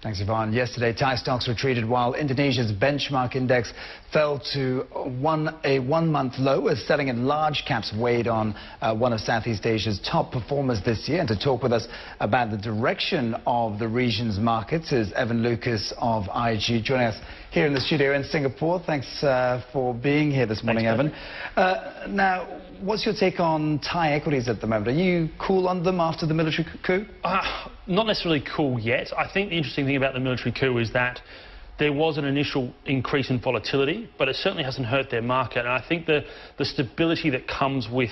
Thanks, Yvonne. Yesterday, Thai stocks retreated while Indonesia's benchmark index fell to a one-month low as selling in large caps weighed on one of Southeast Asia's top performers this year. And to talk with us about the direction of the region's markets is Evan Lucas of IG, joining us here in the studio in Singapore. Thanks for being here this morning, Evan. Now, what's your take on Thai equities at the moment? Are you cool on them after the military coup? Not necessarily cool yet. I think the interesting thing about the military coup is that there was an initial increase in volatility, but it certainly hasn't hurt their market. And I think the stability that comes with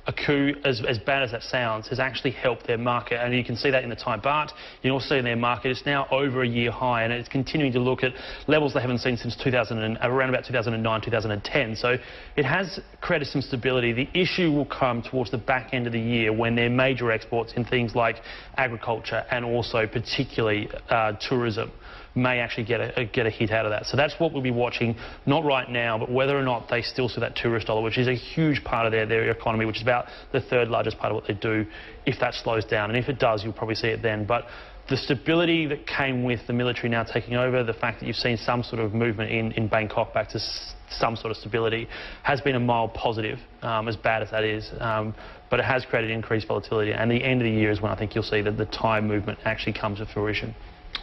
a coup, as bad as that sounds, has actually helped their market. And you can see that in the Thai baht. You can also see in their market, it's now over a year high, and it's continuing to look at levels they haven't seen since around about 2009, 2010. So it has created some stability. The issue will come towards the back end of the year when their major exports in things like agriculture and also particularly tourism may actually get a hit out of that. So that's what we'll be watching, not right now, but whether or not they still see that tourist dollar, which is a huge part of their economy, which is about the third largest part of what they do, if that slows down. And if it does, you'll probably see it then. But the stability that came with the military now taking over, the fact that you've seen some sort of movement in Bangkok back to some sort of stability, has been a mild positive, as bad as that is. But it has created increased volatility. And the end of the year is when I think you'll see that the Thai movement actually comes to fruition.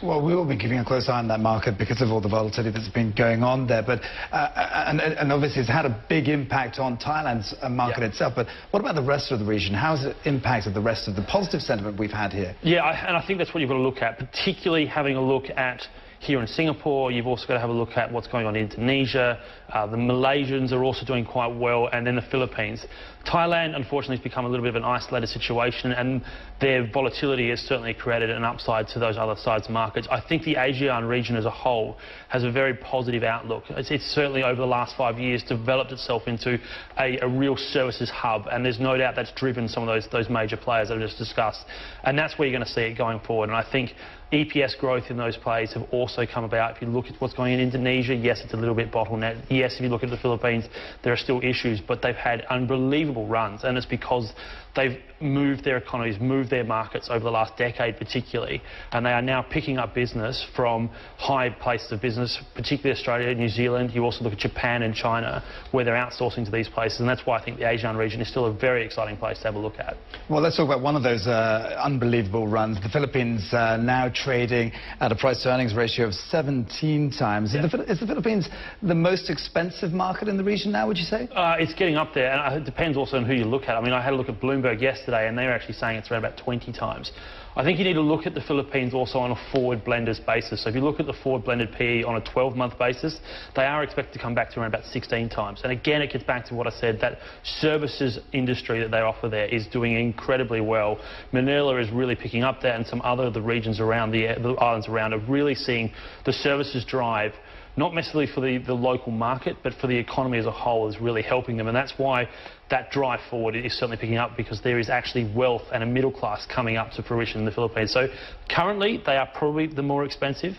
Well, we will be keeping a close eye on that market because of all the volatility that's been going on there. But and obviously it's had a big impact on Thailand's market itself. But what about the rest of the region? How has it impacted the rest of the positive sentiment we've had here? Yeah, and I think that's what you've got to look at, particularly having a look at here in Singapore. You've also got to have a look at what's going on in Indonesia. The Malaysians are also doing quite well, and then the Philippines. Thailand, unfortunately, has become a little bit of an isolated situation, and their volatility has certainly created an upside to those other sides markets. I think the ASEAN region as a whole has a very positive outlook. It's certainly over the last 5 years developed itself into a real services hub, and there's no doubt that's driven some of those major players that I just discussed. And that's where you're going to see it going forward. And I think EPS growth in those plays have also come about. If you look at what's going on in Indonesia, yes, it's a little bit bottlenecked. Yes, if you look at the Philippines, there are still issues, but they've had unbelievable runs, and it's because they've moved their economies, moved their markets over the last decade particularly, and they are now picking up business from high places of business, particularly Australia, New Zealand. You also look at Japan and China, where they're outsourcing to these places, and that's why I think the ASEAN region is still a very exciting place to have a look at. Well, let's talk about one of those unbelievable runs. The Philippines now trading at a price-to-earnings ratio of 17 times. Yeah. Is the Philippines the most expensive market in the region now, would you say? It's getting up there, and it depends also on who you look at. I mean, I had a look at Bloomberg yesterday, and they're actually saying it's around about 20 times. I think you need to look at the Philippines also on a forward blenders basis. So if you look at the forward blended PE on a 12-month basis, they are expected to come back to around about 16 times. And again, it gets back to what I said, that services industry that they offer there is doing incredibly well. Manila is really picking up there, and some other of the regions around the islands around are really seeing the services drive, not necessarily for the local market, but for the economy as a whole, is really helping them. And that's why that drive forward is certainly picking up, because there is actually wealth and a middle class coming up to fruition in the Philippines. So currently they are probably the more expensive,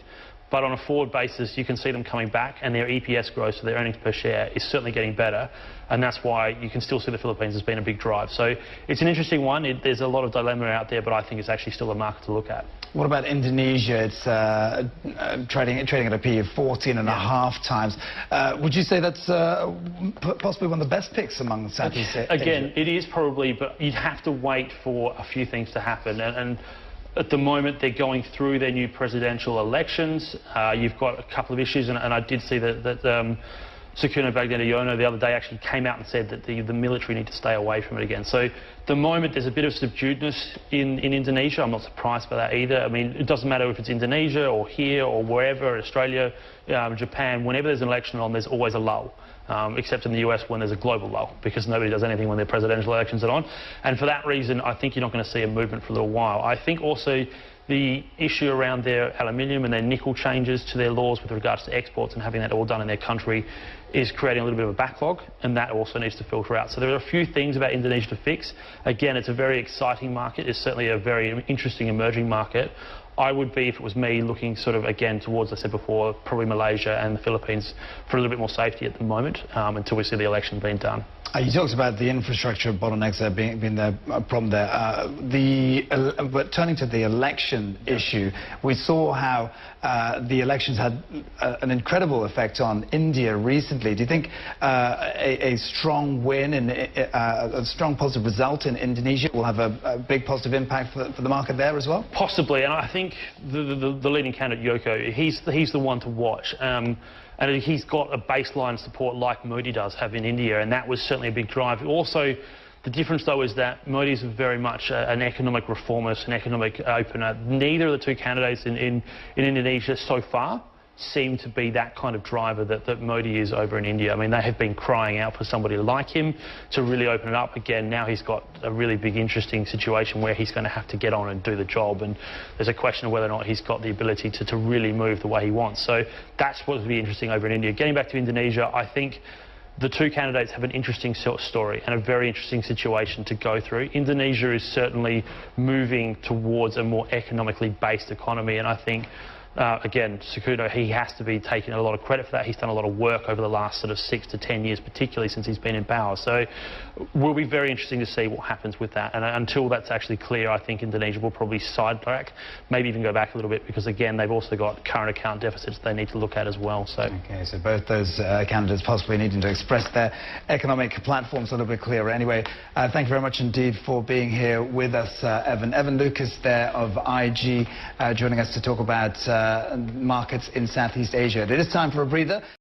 but on a forward basis you can see them coming back, and their EPS growth, so their earnings per share, is certainly getting better, and that's why you can still see the Philippines as being a big drive. So it's an interesting one. There's a lot of dilemma out there, but I think it's actually still a market to look at. What about Indonesia? It's trading at a PE of 14.5 times. Would you say that's possibly one of the best picks among Southeast Asia? Again, it is probably, but you'd have to wait for a few things to happen. And at the moment, they're going through their new presidential elections. You've got a couple of issues, and I did see that Sukarno Bagdadiono the other day actually came out and said that the military need to stay away from it again. So at the moment there's a bit of subduedness in Indonesia. I'm not surprised by that either. I mean, it doesn't matter if it's Indonesia or here or wherever, Australia, Japan, whenever there's an election on, there's always a lull. Except in the US when there's a global lull, because nobody does anything when their presidential elections are on. And for that reason, I think you're not going to see a movement for a little while. I think also the issue around their aluminium and their nickel changes to their laws with regards to exports and having that all done in their country is creating a little bit of a backlog, and that also needs to filter out. So there are a few things about Indonesia to fix. Again, it's a very exciting market. It's certainly a very interesting emerging market. I would be, if it was me, looking sort of again towards, as I said before, probably Malaysia and the Philippines for a little bit more safety at the moment until we see the election being done. You talked about the infrastructure bottlenecks there being the problem there. But turning to the election issue, we saw how the elections had an incredible effect on India recently. Do you think a strong win and a strong positive result in Indonesia will have a big positive impact for the market there as well? Possibly, and I think the leading candidate, Yoko, he's the one to watch. And he's got a baseline support like Modi does have in India, and that was certainly a big drive. Also, the difference, though, is that Modi is very much an economic reformist, an economic opener. Neither of the two candidates in Indonesia so far seem to be that kind of driver that Modi is over in India. I mean, they have been crying out for somebody like him to really open it up again. Now he's got a really big, interesting situation where he's going to have to get on and do the job, and there's a question of whether or not he's got the ability to really move the way he wants. So that's what will be interesting over in India. Getting back to Indonesia, I think the two candidates have an interesting story and a very interesting situation to go through. Indonesia is certainly moving towards a more economically based economy, and I think again, Sukudo, he has to be taking a lot of credit for that. He's done a lot of work over the last sort of 6 to 10 years, particularly since he's been in power. So it will be very interesting to see what happens with that. And until that's actually clear, I think Indonesia will probably sidetrack, maybe even go back a little bit, because again, they've also got current account deficits they need to look at as well. So okay, so both those candidates possibly needing to express their economic platforms a little bit clearer. Anyway, thank you very much indeed for being here with us, Evan. Evan Lucas there of IG joining us to talk about markets in Southeast Asia. It is time for a breather.